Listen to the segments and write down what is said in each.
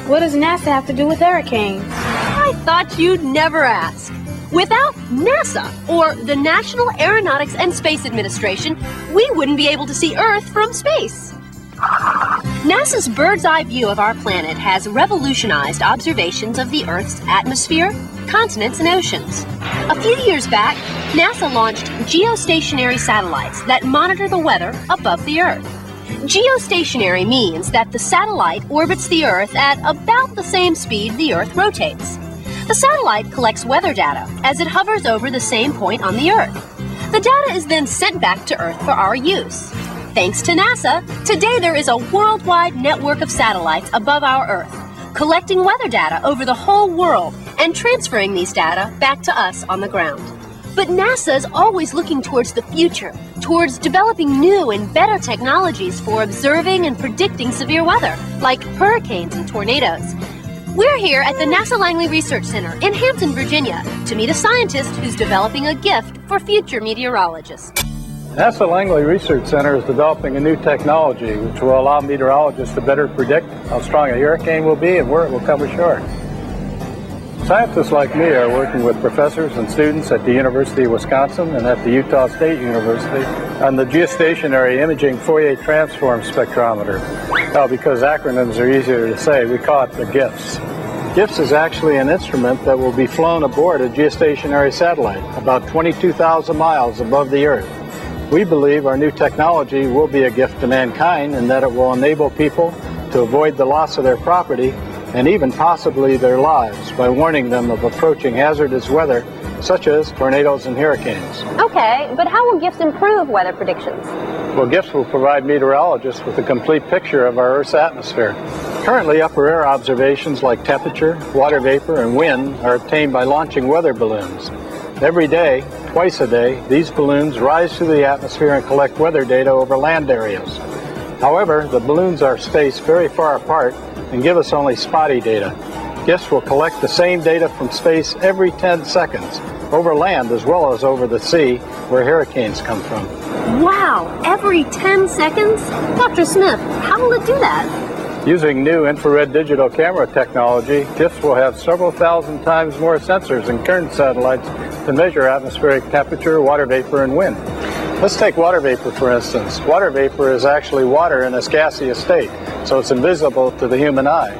What does NASA have to do with hurricanes? I thought you'd never ask. Without NASA, or the National Aeronautics and Space Administration, we wouldn't be able to see Earth from space. NASA's bird's-eye view of our planet has revolutionized observations of the Earth's atmosphere, continents, and oceans. A few years back, NASA launched geostationary satellites that monitor the weather above the Earth. Geostationary means that the satellite orbits the Earth at about the same speed the Earth rotates. The satellite collects weather data as it hovers over the same point on the Earth. The data is then sent back to Earth for our use. Thanks to NASA, today there is a worldwide network of satellites above our Earth, collecting weather data over the whole world and transferring these data back to us on the ground. But NASA is always looking towards the future, towards developing new and better technologies for observing and predicting severe weather, like hurricanes and tornadoes. We're here at the NASA Langley Research Center in Hampton, Virginia, to meet a scientist who's developing a gift for future meteorologists. NASA Langley Research Center is developing a new technology which will allow meteorologists to better predict how strong a hurricane will be and where it will come ashore. Scientists like me are working with professors and students at the University of Wisconsin and at the Utah State University on the geostationary imaging Fourier transform spectrometer. Now, because acronyms are easier to say, we call it the GIFS. GIFS is actually an instrument that will be flown aboard a geostationary satellite about 22,000 miles above the Earth. We believe our new technology will be a gift to mankind in that it will enable people to avoid the loss of their property and even possibly their lives by warning them of approaching hazardous weather such as tornadoes and hurricanes. Okay, but how will GIFS improve weather predictions? Well, GIFS will provide meteorologists with a complete picture of our Earth's atmosphere. Currently, upper air observations like temperature, water vapor, and wind are obtained by launching weather balloons. Every day, twice a day, these balloons rise through the atmosphere and collect weather data over land areas. However, the balloons are spaced very far apart and give us only spotty data. GIFS will collect the same data from space every 10 seconds, over land as well as over the sea, where hurricanes come from. Wow, every 10 seconds? Dr. Smith, how will it do that? Using new infrared digital camera technology, GIFS will have several thousand times more sensors than current satellites to measure atmospheric temperature, water vapor, and wind. Let's take water vapor, for instance. Water vapor is actually water in its gaseous state, so it's invisible to the human eye.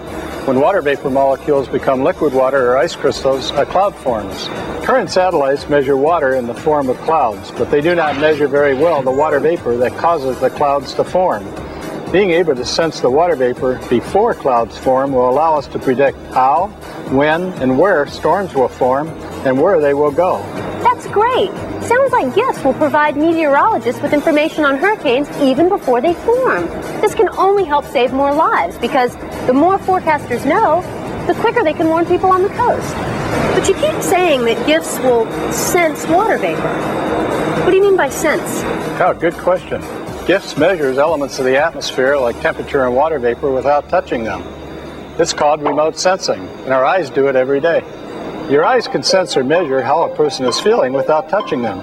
When water vapor molecules become liquid water or ice crystals, a cloud forms. Current satellites measure water in the form of clouds, but they do not measure very well the water vapor that causes the clouds to form. Being able to sense the water vapor before clouds form will allow us to predict how, when, and where storms will form and where they will go. That's great. Sounds like GIFS will provide meteorologists with information on hurricanes even before they form. This can only help save more lives because the more forecasters know, the quicker they can warn people on the coast. But you keep saying that GIFS will sense water vapor. What do you mean by sense? Oh, good question. GIFS measures elements of the atmosphere like temperature and water vapor without touching them. It's called remote sensing, and our eyes do it every day. Your eyes can sense or measure how a person is feeling without touching them.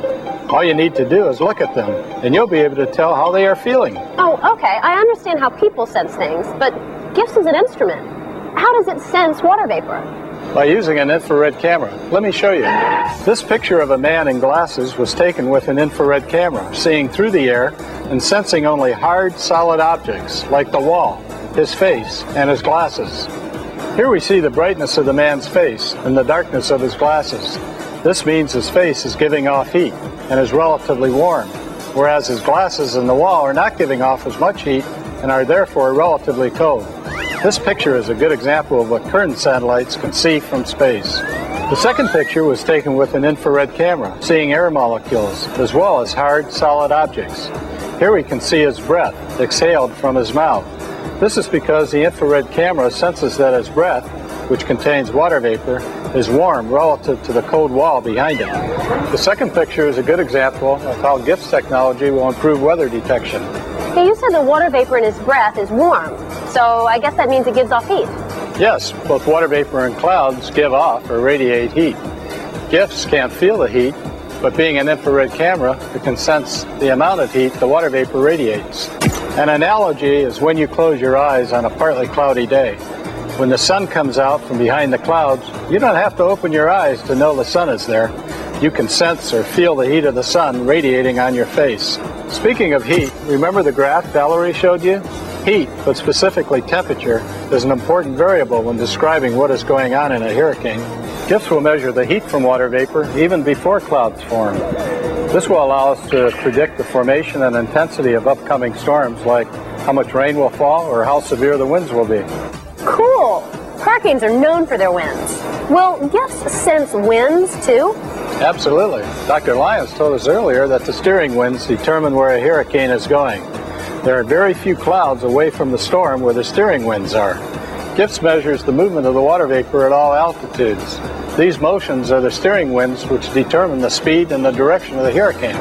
All you need to do is look at them, and you'll be able to tell how they are feeling. Oh, okay. I understand how people sense things, but GIFS is an instrument. How does it sense water vapor? By using an infrared camera. Let me show you. This picture of a man in glasses was taken with an infrared camera, seeing through the air and sensing only hard, solid objects like the wall, his face, and his glasses. Here we see the brightness of the man's face and the darkness of his glasses. This means his face is giving off heat and is relatively warm, whereas his glasses and the wall are not giving off as much heat and are therefore relatively cold. This picture is a good example of what current satellites can see from space. The second picture was taken with an infrared camera, seeing air molecules as well as hard, solid objects. Here we can see his breath exhaled from his mouth. This is because the infrared camera senses that his breath, which contains water vapor, is warm relative to the cold wall behind it. The second picture is a good example of how GIFS technology will improve weather detection. Hey, you said the water vapor in his breath is warm, so I guess that means it gives off heat. Yes, both water vapor and clouds give off or radiate heat. GIFS can't feel the heat, but being an infrared camera, it can sense the amount of heat the water vapor radiates. An analogy is when you close your eyes on a partly cloudy day. When the sun comes out from behind the clouds, you don't have to open your eyes to know the sun is there. You can sense or feel the heat of the sun radiating on your face. Speaking of heat, remember the graph Valerie showed you? Heat, but specifically temperature, is an important variable when describing what is going on in a hurricane. GIFS will measure the heat from water vapor even before clouds form. This will allow us to predict the formation and intensity of upcoming storms, like how much rain will fall or how severe the winds will be. Cool! Hurricanes are known for their winds. Will GIFS sense winds, too? Absolutely. Dr. Lyons told us earlier that the steering winds determine where a hurricane is going. There are very few clouds away from the storm where the steering winds are. GIFS measures the movement of the water vapor at all altitudes. These motions are the steering winds which determine the speed and the direction of the hurricane.